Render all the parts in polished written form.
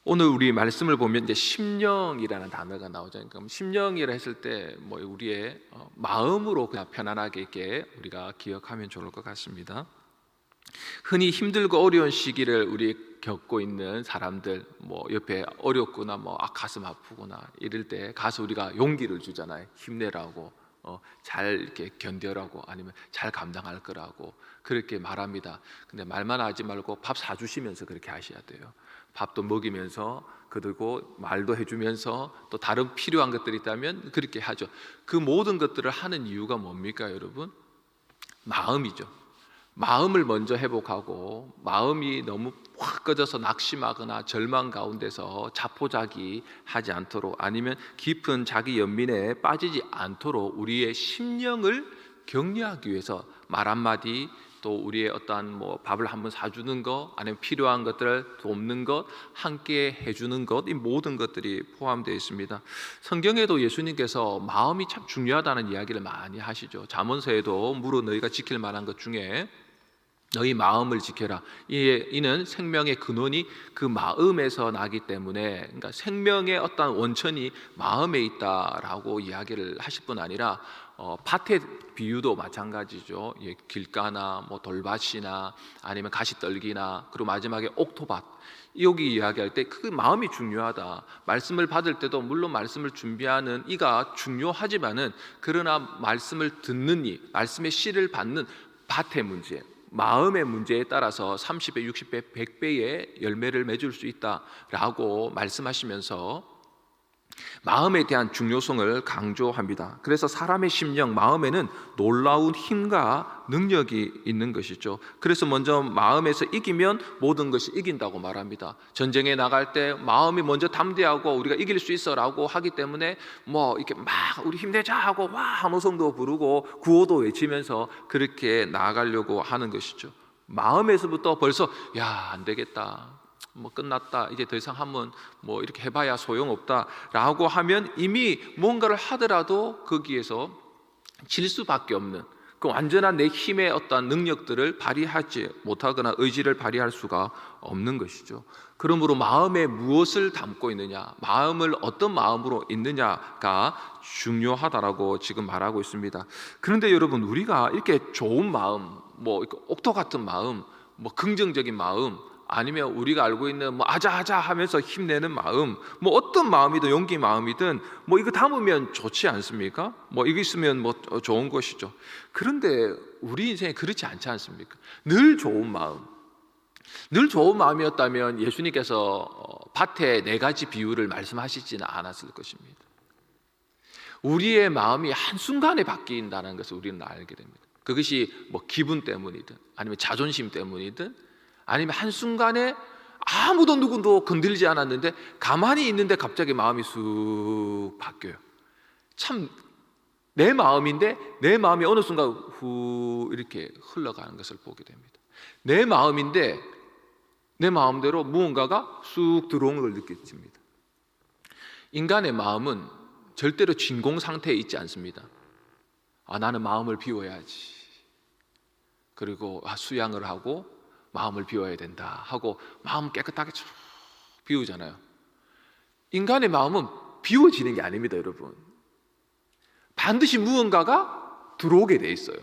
오늘 우리 말씀을 보면 이제 심령이라는 단어가 나오잖아요. 그럼 심령이라 했을 때 뭐 우리의 마음으로 그냥 편안하게 있게 우리가 기억하면 좋을 것 같습니다. 흔히 힘들고 어려운 시기를 우리 겪고 있는 사람들, 뭐 옆에 어렵구나, 가슴 아프구나 이럴 때 가서 우리가 용기를 주잖아요. 힘내라고, 잘 이렇게 견뎌라고, 아니면 잘 감당할 거라고 그렇게 말합니다. 근데 말만 하지 말고 밥 사주시면서 그렇게 하셔야 돼요. 밥도 먹이면서, 그리고 말도 해주면서, 또 다른 필요한 것들이 있다면 그렇게 하죠. 그 모든 것들을 하는 이유가 뭡니까, 여러분? 마음이죠. 마음을 먼저 회복하고, 마음이 너무 확 꺼져서 낙심하거나 절망 가운데서 자포자기하지 않도록, 아니면 깊은 자기 연민에 빠지지 않도록 우리의 심령을 격려하기 위해서 말 한마디, 또 우리의 어떠한 밥을 한번 사주는 것, 아니면 필요한 것들을 돕는 것, 함께 해주는 것, 이 모든 것들이 포함되어 있습니다. 성경에도 예수님께서 마음이 참 중요하다는 이야기를 많이 하시죠. 잠언서에도 무릇 너희가 지킬 만한 것 중에 너희 마음을 지켜라. 이는 생명의 근원이 그 마음에서 나기 때문에, 그러니까 생명의 어떤 원천이 마음에 있다라고 이야기를 하실 뿐 아니라 밭의 비유도 마찬가지죠. 길가나 돌밭이나 아니면 가시떨기나, 그리고 마지막에 옥토밭, 여기 이야기할 때 그 마음이 중요하다. 말씀을 받을 때도 물론 말씀을 준비하는 이가 중요하지만은, 그러나 말씀을 듣는 이, 말씀의 씨를 받는 밭의 문제, 마음의 문제에 따라서 30배, 60배, 100배의 열매를 맺을 수 있다라고 말씀하시면서 마음에 대한 중요성을 강조합니다. 그래서 사람의 심령, 마음에는 놀라운 힘과 능력이 있는 것이죠. 그래서 먼저 마음에서 이기면 모든 것이 이긴다고 말합니다. 전쟁에 나갈 때 마음이 먼저 담대하고 우리가 이길 수 있어라고 하기 때문에 이렇게 막 우리 힘내자 하고 한호성도 부르고 구호도 외치면서 그렇게 나아가려고 하는 것이죠. 마음에서부터 벌써 안 되겠다, 끝났다, 이제 더 이상 하면 이렇게 해봐야 소용없다라고 하면 이미 뭔가를 하더라도 거기에서 질 수밖에 없는, 그 완전한 내 힘의 어떤 능력들을 발휘하지 못하거나 의지를 발휘할 수가 없는 것이죠. 그러므로 마음에 무엇을 담고 있느냐, 마음을 어떤 마음으로 있느냐가 중요하다라고 지금 말하고 있습니다. 그런데 여러분, 우리가 이렇게 좋은 마음, 옥토 같은 마음, 긍정적인 마음, 아니면 우리가 알고 있는 아자아자 하면서 힘내는 마음, 어떤 마음이든 용기 마음이든 이거 담으면 좋지 않습니까? 이거 있으면 좋은 것이죠. 그런데 우리 인생에 그렇지 않지 않습니까? 늘 좋은 마음, 늘 좋은 마음이었다면 예수님께서 밭에 4가지 비유를 말씀하시지는 않았을 것입니다. 우리의 마음이 한순간에 바뀐다는 것을 우리는 알게 됩니다. 그것이 기분 때문이든, 아니면 자존심 때문이든, 아니면 한순간에 아무도 누구도 건들지 않았는데 가만히 있는데 갑자기 마음이 쑥 바뀌어요. 참, 내 마음인데 내 마음이 어느 순간 후 이렇게 흘러가는 것을 보게 됩니다. 내 마음인데 내 마음대로 무언가가 쑥 들어오는 걸 느껴집니다. 인간의 마음은 절대로 진공 상태에 있지 않습니다. 나는 마음을 비워야지, 그리고 수양을 하고 마음을 비워야 된다 하고 마음 깨끗하게 쭉 비우잖아요. 인간의 마음은 비워지는 게 아닙니다, 여러분. 반드시 무언가가 들어오게 돼 있어요.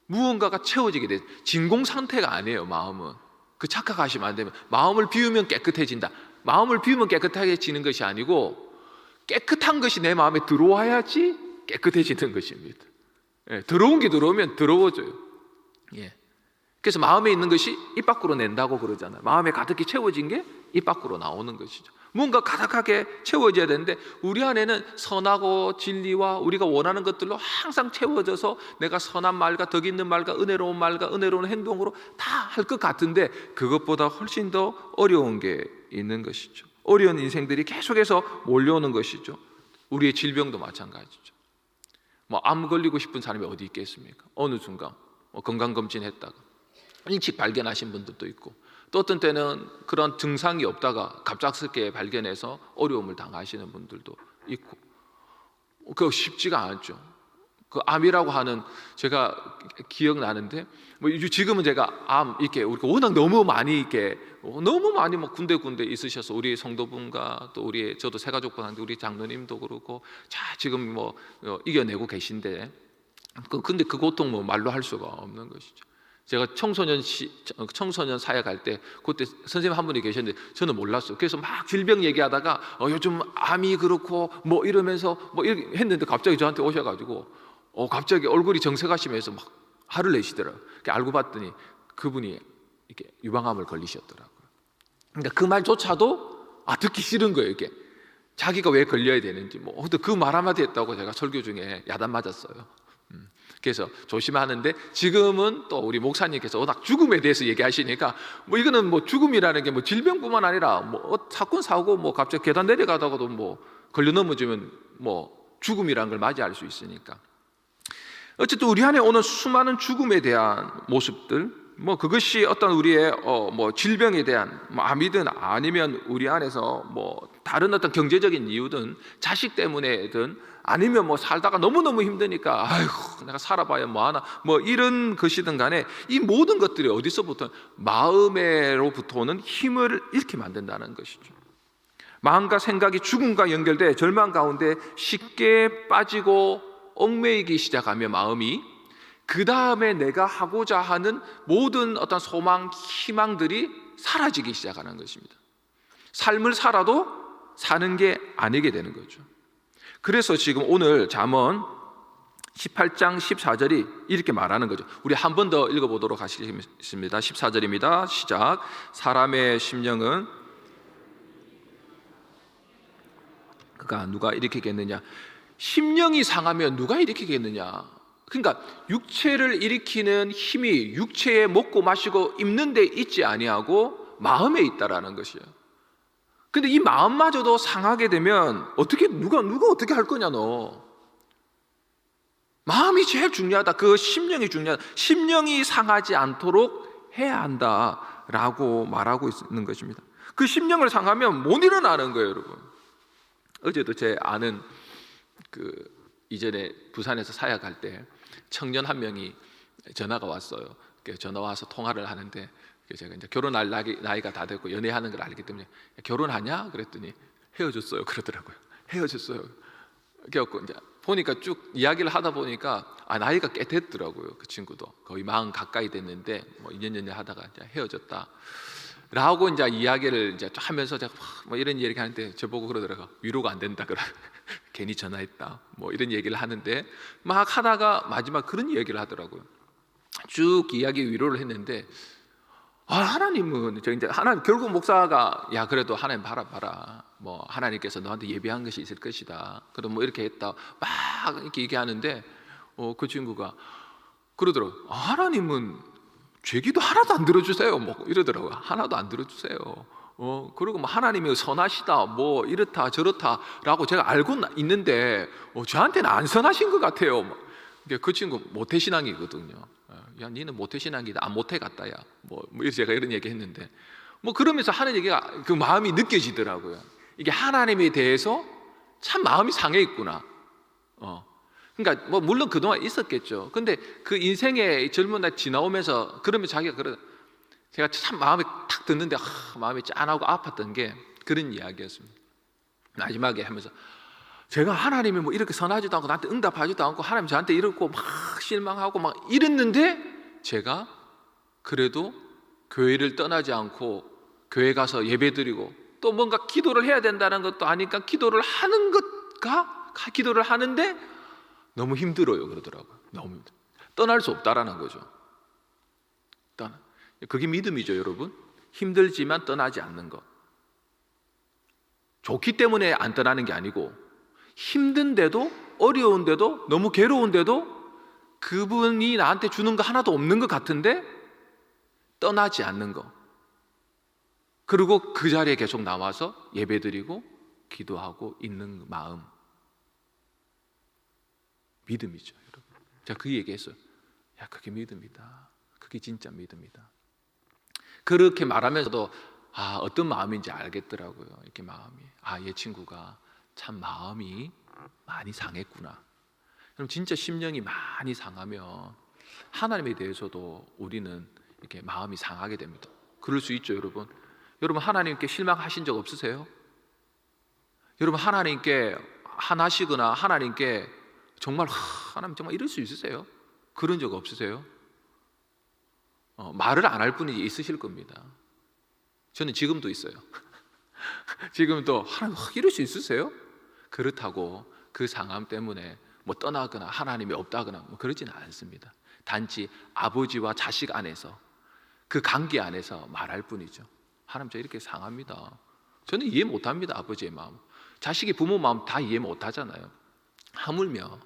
무언가가 채워지게 돼 있어요. 진공 상태가 아니에요, 마음은. 그 착각하시면 안 됩니다. 마음을 비우면 깨끗해진다. 마음을 비우면 깨끗해지는 것이 아니고, 깨끗한 것이 내 마음에 들어와야지 깨끗해지는 것입니다. 들어온 게 들어오면 더러워져요. 그래서 마음에 있는 것이 입 밖으로 낸다고 그러잖아요. 마음에 가득히 채워진 게 입 밖으로 나오는 것이죠. 뭔가 가득하게 채워져야 되는데 우리 안에는 선하고 진리와 우리가 원하는 것들로 항상 채워져서 내가 선한 말과 덕 있는 말과 은혜로운 말과 은혜로운 행동으로 다 할 것 같은데, 그것보다 훨씬 더 어려운 게 있는 것이죠. 어려운 인생들이 계속해서 몰려오는 것이죠. 우리의 질병도 마찬가지죠. 암 걸리고 싶은 사람이 어디 있겠습니까? 어느 순간 건강검진했다가 일찍 발견하신 분들도 있고, 또 어떤 때는 그런 증상이 없다가 갑작스럽게 발견해서 어려움을 당하시는 분들도 있고, 그거 쉽지가 않죠. 그 암이라고 하는 제가 기억나는데 뭐 지금은 제가 암 이렇게 우리가 워낙 너무 많이 이렇게 너무 많이 막 군데군데 있으셔서 우리 성도분과 또 우리 저도 새가족분한테 우리 장로님도 그렇고 자 지금 뭐 이겨내고 계신데 근데 그 고통 뭐 말로 할 수가 없는 것이죠. 제가 청소년 사역할 때 그때 선생님 한 분이 계셨는데 저는 몰랐어요. 그래서 막 질병 얘기하다가 요즘 암이 그렇고 뭐 이러면서 뭐 이렇게 했는데 갑자기 저한테 오셔가지고 갑자기 얼굴이 정색하시면서 막 화를 내시더라고요. 알고 봤더니 그분이 이렇게 유방암을 걸리셨더라고요. 그러니까 그 말조차도 듣기 싫은 거예요. 이게 자기가 왜 걸려야 되는지 뭐 그 말 한마디 했다고 제가 설교 중에 야단 맞았어요. 그래서 조심하는데 지금은 또 우리 목사님께서 워낙 죽음에 대해서 얘기하시니까 뭐 이거는 뭐 죽음이라는 게 뭐 질병뿐만 아니라 뭐 사건 사고 뭐 갑자기 계단 내려가다가도 뭐 걸려 넘어지면 뭐 죽음이라는 걸 맞이할 수 있으니까 어쨌든 우리 안에 오는 수많은 죽음에 대한 모습들 뭐 그것이 어떤 우리의 뭐 질병에 대한 뭐 암이든 아니면 우리 안에서 뭐 다른 어떤 경제적인 이유든 자식 때문에든 아니면 뭐 살다가 너무너무 힘드니까 아이고 내가 살아봐야 뭐하나 뭐 이런 것이든 간에 이 모든 것들이 어디서부터 마음으로부터 오는 힘을 잃게 만든다는 것이죠. 마음과 생각이 죽음과 연결돼 절망 가운데 쉽게 빠지고 얽매이기 시작하며 마음이 그 다음에 내가 하고자 하는 모든 어떤 소망, 희망들이 사라지기 시작하는 것입니다. 삶을 살아도 사는 게 아니게 되는 거죠. 그래서 지금 오늘 잠언 18장 14절이 이렇게 말하는 거죠. 우리 한 번 더 읽어보도록 하시겠습니다. 14절입니다. 시작. 사람의 심령은 그가 누가 일으키겠느냐? 심령이 상하면 누가 일으키겠느냐? 그러니까 육체를 일으키는 힘이 육체에 먹고 마시고 입는 데 있지 아니하고 마음에 있다라는 것이에요. 근데 이 마음마저도 상하게 되면 어떻게 누가 어떻게 할 거냐 너. 마음이 제일 중요하다. 그 심령이 중요하다. 심령이 상하지 않도록 해야 한다라고 말하고 있는 것입니다. 그 심령을 상하면 못 일어나는 거예요, 여러분. 어제도 제 아는 이전에 부산에서 사역할 때 청년 한 명이 전화가 왔어요. 전화 와서 통화를 하는데 제가 이제 결혼할 나이가 다 됐고 연애하는 걸 알기 때문에 결혼하냐? 그랬더니 헤어졌어요. 그러더라고요. 헤어졌어요. 그래갖고 이제 보니까 쭉 이야기를 하다 보니까 나이가 꽤 됐더라고요. 그 친구도 거의 40 가까이 됐는데 뭐 2년 연애 하다가 이제 헤어졌다. 라고 이제 이야기를 이제 하면서 제가 뭐 이런 얘기 하는데 저보고 그러더라고요. 위로가 안 된다 그래. 괜히 전화했다. 뭐 이런 얘기를 하는데 막 하다가 마지막 그런 얘기를 하더라고요. 쭉 이야기 위로를 했는데 하나님은 이제 하나님 결국 목사가 야 그래도 하나님 봐라 뭐 하나님께서 너한테 예비한 것이 있을 것이다. 그럼 뭐 이렇게 했다. 막 이렇게 얘기하는데 그 친구가 그러더라고요. 하나님은 죄기도 하나도 안 들어주세요. 뭐 이러더라고요. 하나도 안 들어주세요. 그리고 뭐 하나님이 선하시다, 뭐 이렇다 저렇다라고 제가 알고 있는데 저한테는 안 선하신 것 같아요. 그 친구 모태신앙이거든요. 야, 니는 모태신앙이다. 모태 같다야. 뭐 제가 이런 얘기했는데 뭐 그러면서 하는 얘기가 그 마음이 느껴지더라고요. 이게 하나님에 대해서 참 마음이 상해 있구나. 그러니까 뭐 물론 그동안 있었겠죠. 근데 그 인생의 젊은 날 지나오면서 그러면 자기가 제가 참 마음에 탁 듣는데 마음이 짠하고 아팠던 게 그런 이야기였습니다. 마지막에 하면서 제가 하나님이 뭐 이렇게 선하지도 않고 나한테 응답하지도 않고 하나님 저한테 이렇고 막 실망하고 막 이랬는데 제가 그래도 교회를 떠나지 않고 교회 가서 예배드리고 또 뭔가 기도를 해야 된다는 것도 아니까 기도를 하는데 너무 힘들어요 그러더라고요. 너무 힘들어. 떠날 수 없다라는 거죠. 그게 믿음이죠, 여러분. 힘들지만 떠나지 않는 것. 좋기 때문에 안 떠나는 게 아니고 힘든데도 어려운데도 너무 괴로운데도 그분이 나한테 주는 거 하나도 없는 것 같은데 떠나지 않는 것. 그리고 그 자리에 계속 나와서 예배드리고 기도하고 있는 마음. 믿음이죠, 여러분. 제가 그 얘기했어요. 야, 그게 믿음이다. 그게 진짜 믿음이다. 그렇게 말하면서도 어떤 마음인지 알겠더라고요. 이렇게 마음이 얘 친구가 참 마음이 많이 상했구나. 그럼 진짜 심령이 많이 상하면 하나님에 대해서도 우리는 이렇게 마음이 상하게 됩니다. 그럴 수 있죠, 여러분. 여러분 하나님께 실망하신 적 없으세요? 여러분 하나님께 화나시거나 하나님께 정말 하나님 정말 이럴 수 있으세요? 그런 적 없으세요? 말을 안 할 분이 있으실 겁니다. 저는 지금도 있어요. 지금도 하나님 이럴 수 있으세요? 그렇다고 그 상함 때문에 뭐 떠나거나 하나님이 없다거나 뭐 그러지는 않습니다. 단지 아버지와 자식 안에서 그 관계 안에서 말할 뿐이죠. 하나님 저 이렇게 상합니다. 저는 이해 못합니다. 아버지의 마음, 자식이 부모 마음 다 이해 못하잖아요. 하물며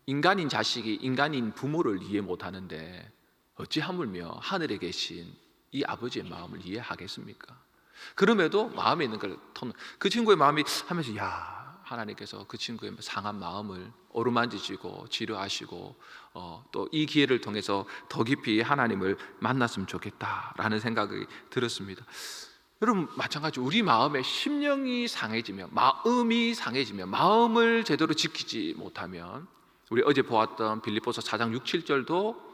인간인 자식이 인간인 부모를 이해 못하는데 어찌 하물며 하늘에 계신 이 아버지의 마음을 이해하겠습니까? 그럼에도 마음에 있는 걸 그 친구의 마음이 하면서 야, 하나님께서 그 친구의 상한 마음을 어루만지시고 치료하시고 또 이 기회를 통해서 더 깊이 하나님을 만났으면 좋겠다라는 생각이 들었습니다. 여러분 마찬가지 우리 마음의 심령이 상해지면, 마음이 상해지면, 마음을 제대로 지키지 못하면, 우리 어제 보았던 빌립보서 4장 6, 7절도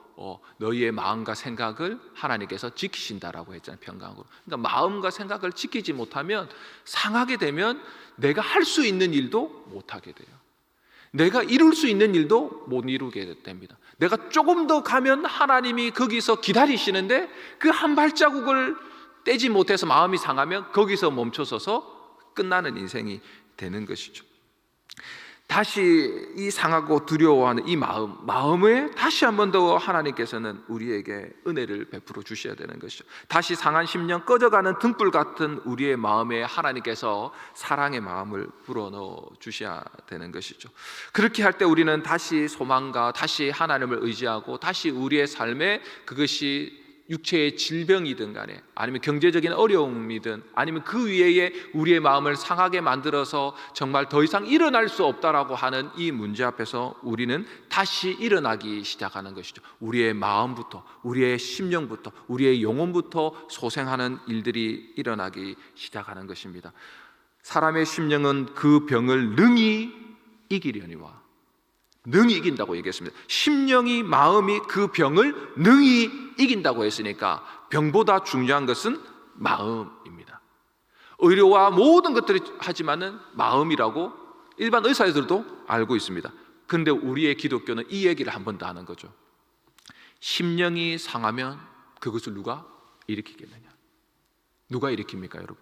너희의 마음과 생각을 하나님께서 지키신다라고 했잖아요. 평강으로. 그러니까 마음과 생각을 지키지 못하면, 상하게 되면 내가 할 수 있는 일도 못하게 돼요. 내가 이룰 수 있는 일도 못 이루게 됩니다. 내가 조금 더 가면 하나님이 거기서 기다리시는데 그 한 발자국을 떼지 못해서 마음이 상하면 거기서 멈춰서서 끝나는 인생이 되는 것이죠. 다시 이 상하고 두려워하는 이 마음에 다시 한 번 더 하나님께서는 우리에게 은혜를 베풀어 주셔야 되는 것이죠. 다시 상한 심령, 꺼져가는 등불 같은 우리의 마음에 하나님께서 사랑의 마음을 불어넣어 주셔야 되는 것이죠. 그렇게 할 때 우리는 다시 소망과 다시 하나님을 의지하고 다시 우리의 삶에 그것이 육체의 질병이든 간에 아니면 경제적인 어려움이든 아니면 그 위에 우리의 마음을 상하게 만들어서 정말 더 이상 일어날 수 없다라고 하는 이 문제 앞에서 우리는 다시 일어나기 시작하는 것이죠. 우리의 마음부터, 우리의 심령부터, 우리의 영혼부터 소생하는 일들이 일어나기 시작하는 것입니다. 사람의 심령은 그 병을 능히 이기려니와, 능히 이긴다고 얘기했습니다. 심령이, 마음이 그 병을 능히 이긴다고 했으니까 병보다 중요한 것은 마음입니다. 의료와 모든 것들이 하지만은 마음이라고 일반 의사들도 알고 있습니다. 그런데 우리의 기독교는 이 얘기를 한 번 더 하는 거죠. 심령이 상하면 그것을 누가 일으키겠느냐? 누가 일으킵니까, 여러분?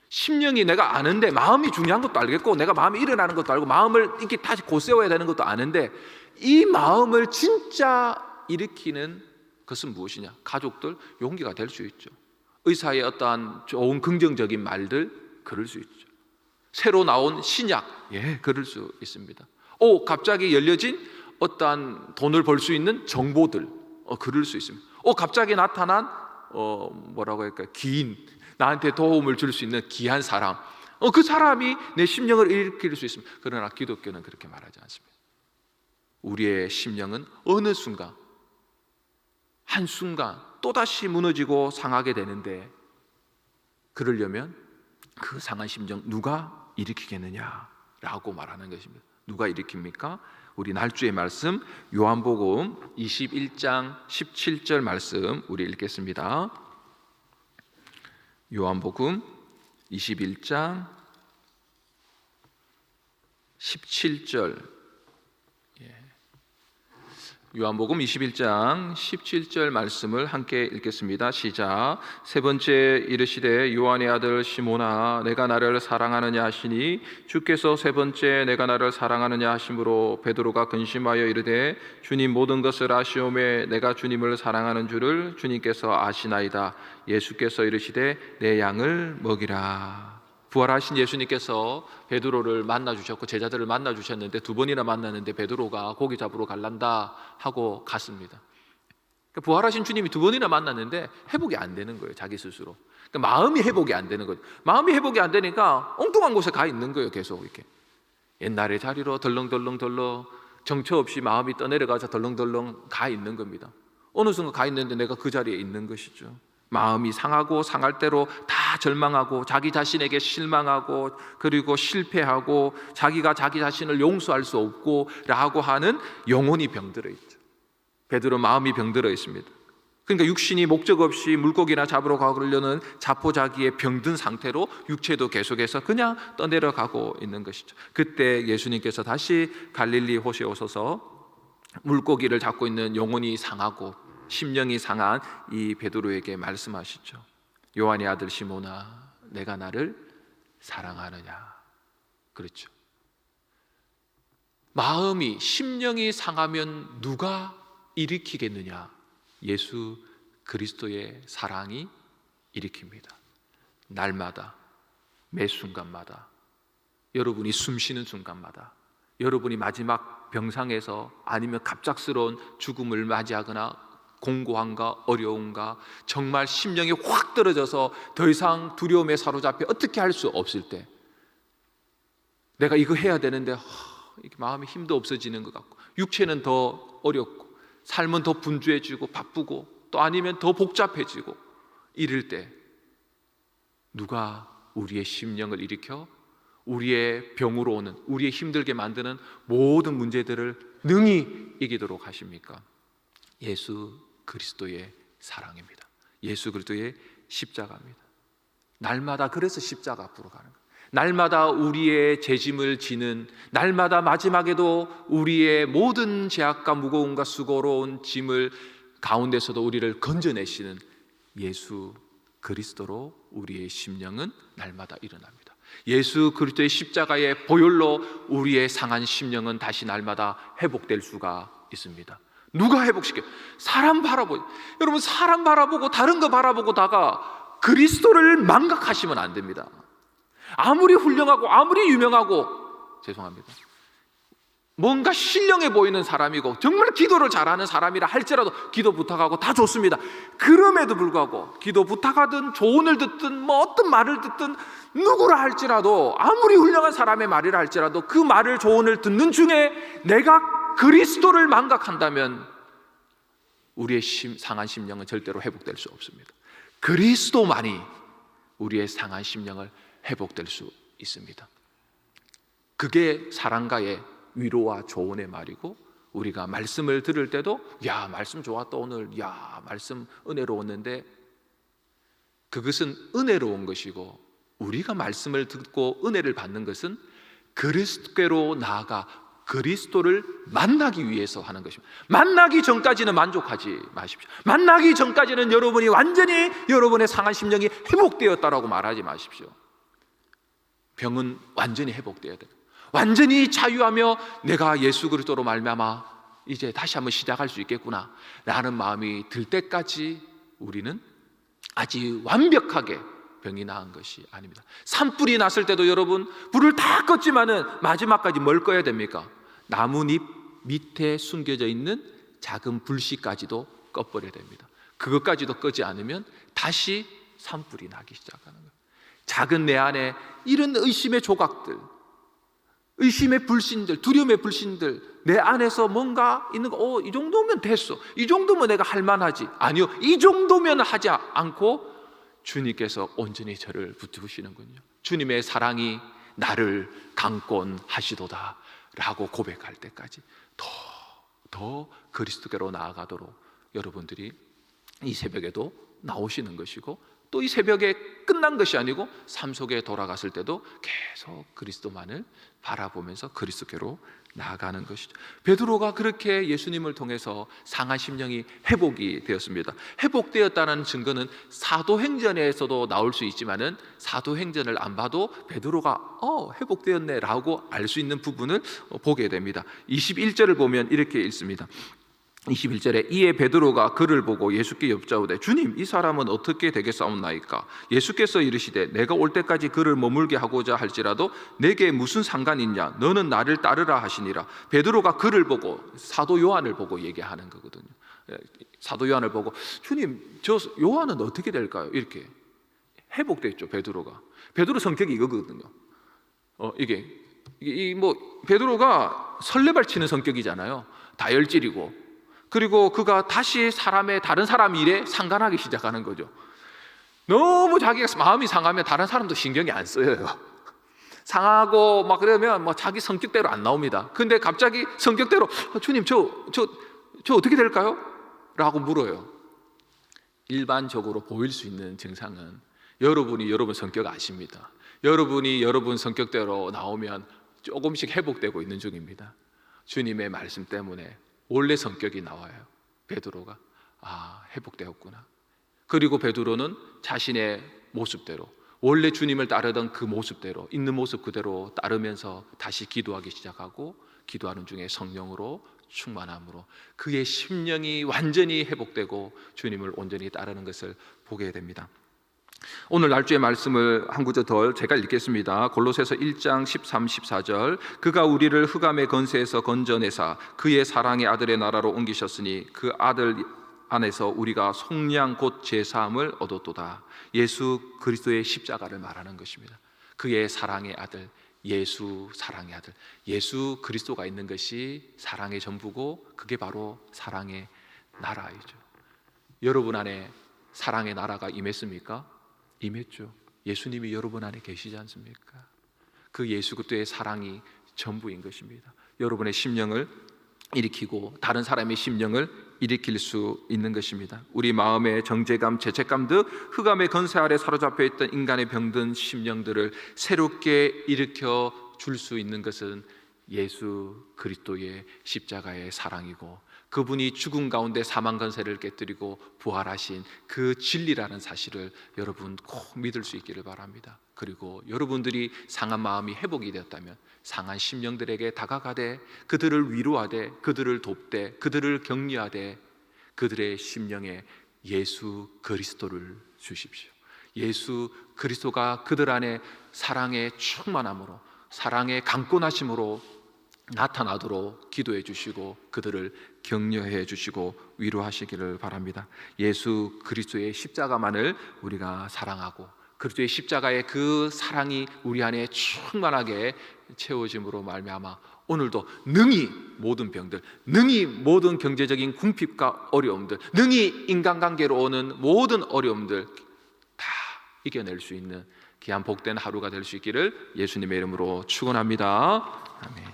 심령이 내가 아는데, 마음이 중요한 것도 알겠고 내가 마음이 일어나는 것도 알고 마음을 이렇게 다시 고세워야 되는 것도 아는데, 이 마음을 진짜 일으키는 그것은 무엇이냐? 가족들 용기가 될 수 있죠. 의사의 어떠한 좋은 긍정적인 말들, 그럴 수 있죠. 새로 나온 신약, 그럴 수 있습니다. 갑자기 열려진 어떠한 돈을 벌 수 있는 정보들, 그럴 수 있습니다. 갑자기 나타난 뭐라고 할까요? 기인, 나한테 도움을 줄 수 있는 귀한 사람, 그 사람이 내 심령을 일으킬 수 있습니다. 그러나 기독교는 그렇게 말하지 않습니다. 우리의 심령은 어느 순간, 한순간 또다시 무너지고 상하게 되는데, 그러려면 그 상한 심정 누가 일으키겠느냐라고 말하는 것입니다. 누가 일으킵니까? 우리 날주의 말씀 요한복음 21장 17절 말씀 우리 읽겠습니다. 요한복음 21장 17절, 요한복음 21장 17절 말씀을 함께 읽겠습니다. 시작. 세 번째 이르시되 요한의 아들 시몬아, 내가 나를 사랑하느냐 하시니, 주께서 세 번째 내가 나를 사랑하느냐 하심으로 베드로가 근심하여 이르되 주님, 모든 것을 아시오매 내가 주님을 사랑하는 줄을 주님께서 아시나이다. 예수께서 이르시되 내 양을 먹이라. 부활하신 예수님께서 베드로를 만나주셨고 제자들을 만나주셨는데, 두 번이나 만났는데 베드로가 고기 잡으러 갈란다 하고 갔습니다. 그러니까 부활하신 주님이 두 번이나 만났는데 회복이 안 되는 거예요, 자기 스스로. 그러니까 마음이 회복이 안 되는 거죠. 마음이 회복이 안 되니까 엉뚱한 곳에 가 있는 거예요, 계속 이렇게. 옛날의 자리로 덜렁덜렁 정처 없이 마음이 떠내려가서 덜렁덜렁 가 있는 겁니다. 어느 순간 가 있는데 내가 그 자리에 있는 것이죠. 마음이 상하고 상할 대로 다 절망하고 자기 자신에게 실망하고 그리고 실패하고 자기가 자기 자신을 용서할 수 없고 라고 하는 영혼이 병들어 있죠. 베드로 마음이 병들어 있습니다. 그러니까 육신이 목적 없이 물고기나 잡으러 가려는 자포자기의 병든 상태로 육체도 계속해서 그냥 떠내려가고 있는 것이죠. 그때 예수님께서 다시 갈릴리 호수에 오셔서 물고기를 잡고 있는 영혼이 상하고 심령이 상한 이 베드로에게 말씀하시죠. 요한의 아들 시몬아, 내가 나를 사랑하느냐? 그렇죠. 마음이 심령이 상하면 누가 일으키겠느냐? 예수 그리스도의 사랑이 일으킵니다. 날마다, 매 순간마다, 여러분이 숨쉬는 순간마다, 여러분이 마지막 병상에서 아니면 갑작스러운 죽음을 맞이하거나 공고함과 어려움과 정말 심령이 확 떨어져서 더 이상 두려움에 사로잡혀 어떻게 할 수 없을 때, 내가 이거 해야 되는데 마음이 힘도 없어지는 것 같고 육체는 더 어렵고 삶은 더 분주해지고 바쁘고 또 아니면 더 복잡해지고 이럴 때 누가 우리의 심령을 일으켜 우리의 병으로 오는, 우리의 힘들게 만드는 모든 문제들을 능히 이기도록 하십니까? 예수 그리스도의 사랑입니다. 예수 그리스도의 십자가입니다. 날마다 그래서 십자가 앞으로 가는 거예요. 날마다 우리의 죄짐을 지는, 날마다 마지막에도 우리의 모든 죄악과 무거움과 수고로운 짐을 가운데서도 우리를 건져내시는 예수 그리스도로 우리의 심령은 날마다 일어납니다. 예수 그리스도의 십자가의 보혈로 우리의 상한 심령은 다시 날마다 회복될 수가 있습니다. 누가 회복시켜요? 사람 바라보고. 여러분, 사람 바라보고 다른 거 바라보고다가 그리스도를 망각하시면 안 됩니다. 아무리 훌륭하고 아무리 유명하고, 죄송합니다, 뭔가 신령해 보이는 사람이고 정말 기도를 잘하는 사람이라 할지라도 기도 부탁하고 다 좋습니다. 그럼에도 불구하고 기도 부탁하든 조언을 듣든 뭐 어떤 말을 듣든 누구라 할지라도, 아무리 훌륭한 사람의 말이라 할지라도 그 말을 조언을 듣는 중에 내가 그리스도를 망각한다면 우리의 상한 심령은 절대로 회복될 수 없습니다. 그리스도만이 우리의 상한 심령을 회복될 수 있습니다. 그게 사랑가의 위로와 조언의 말이고, 우리가 말씀을 들을 때도 야, 말씀 좋았다 오늘, 야, 말씀 은혜로웠는데, 그것은 은혜로운 것이고 우리가 말씀을 듣고 은혜를 받는 것은 그리스도로 나아가 그리스도를 만나기 위해서 하는 것입니다. 만나기 전까지는 만족하지 마십시오. 만나기 전까지는 여러분이 완전히 여러분의 상한 심령이 회복되었다라고 말하지 마십시오. 병은 완전히 회복되어야 돼요. 완전히 자유하며 내가 예수 그리스도로 말미암아 이제 다시 한번 시작할 수 있겠구나 라는 마음이 들 때까지 우리는 아직 완벽하게 병이 나은 것이 아닙니다. 산불이 났을 때도 여러분, 불을 다 껐지만은 마지막까지 뭘 꺼야 됩니까? 나뭇잎 밑에 숨겨져 있는 작은 불씨까지도 꺼버려야 됩니다. 그것까지도 끄지 않으면 다시 산불이 나기 시작하는 거예요. 작은 내 안에 이런 의심의 조각들, 의심의 불신들, 두려움의 불신들, 내 안에서 뭔가 있는 거, 이 정도면 됐어, 이 정도면 내가 할 만하지. 아니요, 이 정도면 하지 않고 주님께서 온전히 저를 붙드시는군요. 주님의 사랑이 나를 강권하시도다 라고 고백할 때까지 더 그리스도께로 나아가도록 여러분들이 이 새벽에도 나오시는 것이고, 또 이 새벽에 끝난 것이 아니고 삶 속에 돌아갔을 때도 계속 그리스도만을 바라보면서 그리스도께로 나아가는 것이죠. 베드로가 그렇게 예수님을 통해서 상한 심령이 회복이 되었습니다. 회복되었다는 증거는 사도행전에서도 나올 수 있지만은 사도행전을 안 봐도 베드로가 회복되었네 라고 알 수 있는 부분을 보게 됩니다. 21절을 보면 이렇게 읽습니다. 21절에 이에 베드로가 그를 보고 예수께 여짜오되 주님, 이 사람은 어떻게 되겠사옵나이까? 예수께서 이르시되 내가 올 때까지 그를 머물게 하고자 할지라도 내게 무슨 상관이 있냐? 너는 나를 따르라 하시니라. 베드로가 그를 보고, 사도 요한을 보고 얘기하는 거거든요. 사도 요한을 보고 주님, 저 요한은 어떻게 될까요? 이렇게 회복됐죠. 베드로 성격이 이거거든요. 이게 베드로가 설레발치는 성격이잖아요. 다혈질이고, 그리고 그가 다시 다른 사람 일에 상관하기 시작하는 거죠. 너무 자기가 마음이 상하면 다른 사람도 신경이 안 쓰여요. 상하고 막 그러면 뭐 자기 성격대로 안 나옵니다. 근데 갑자기 성격대로 주님 저 어떻게 될까요? 라고 물어요. 일반적으로 보일 수 있는 증상은 여러분이 여러분 성격 아십니다. 여러분이 여러분 성격대로 나오면 조금씩 회복되고 있는 중입니다. 주님의 말씀 때문에 원래 성격이 나와요. 베드로가 회복되었구나. 그리고 베드로는 자신의 모습대로, 원래 주님을 따르던 그 모습대로, 있는 모습 그대로 따르면서 다시 기도하기 시작하고, 기도하는 중에 성령으로 충만함으로 그의 심령이 완전히 회복되고 주님을 온전히 따르는 것을 보게 됩니다. 오늘 날주의 말씀을 한 구절 더 제가 읽겠습니다. 골로새서 1장 13, 14절. 그가 우리를 흑암의 건세에서 건져내사 그의 사랑의 아들의 나라로 옮기셨으니 그 아들 안에서 우리가 속량 곧 제사함을 얻었도다. 예수 그리스도의 십자가를 말하는 것입니다. 그의 사랑의 아들, 예수 사랑의 아들, 예수 그리스도가 있는 것이 사랑의 전부고, 그게 바로 사랑의 나라이죠. 여러분 안에 사랑의 나라가 임했습니까? 임했죠. 예수님이 여러분 안에 계시지 않습니까? 그 예수 그리스도의 사랑이 전부인 것입니다. 여러분의 심령을 일으키고 다른 사람의 심령을 일으킬 수 있는 것입니다. 우리 마음의 정죄감, 죄책감 등 흑암의 건세 아래 사로잡혀 있던 인간의 병든 심령들을 새롭게 일으켜 줄 수 있는 것은 예수 그리스도의 십자가의 사랑이고, 그분이 죽음 가운데 사망 건세를 깨뜨리고 부활하신 그 진리라는 사실을 여러분 꼭 믿을 수 있기를 바랍니다. 그리고 여러분들이 상한 마음이 회복이 되었다면 상한 심령들에게 다가가되 그들을 위로하되 그들을 돕되 그들을 격려하되 그들의 심령에 예수 그리스도를 주십시오. 예수 그리스도가 그들 안에 사랑의 충만함으로, 사랑의 강권하심으로 나타나도록 기도해 주시고 그들을 격려해 주시고 위로하시기를 바랍니다. 예수 그리스도의 십자가만을 우리가 사랑하고 그리스도의 십자가의 그 사랑이 우리 안에 충만하게 채워짐으로 말미암아 오늘도 능히 모든 병들, 능히 모든 경제적인 궁핍과 어려움들, 능히 인간관계로 오는 모든 어려움들 다 이겨낼 수 있는 귀한 복된 하루가 될 수 있기를 예수님의 이름으로 축원합니다. 아멘.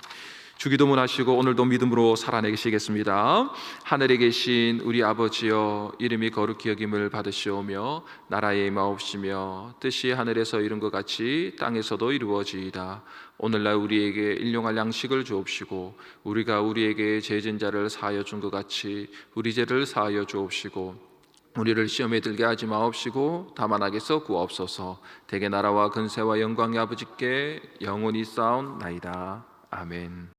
주기도문 하시고 오늘도 믿음으로 살아내시겠습니다. 하늘에 계신 우리 아버지여, 이름이 거룩히 여김을 받으시오며 나라의 임하옵시며 뜻이 하늘에서 이룬 것 같이 땅에서도 이루어지이다. 오늘날 우리에게 일용할 양식을 주옵시고 우리가 우리에게 죄진 자를 사하여 준 것 같이 우리 죄를 사하여 주옵시고 우리를 시험에 들게 하지 마옵시고 다만 악에서 구하옵소서. 대개 나라와 근세와 영광이 아버지께 영원히 쌓옵나이다. 아멘.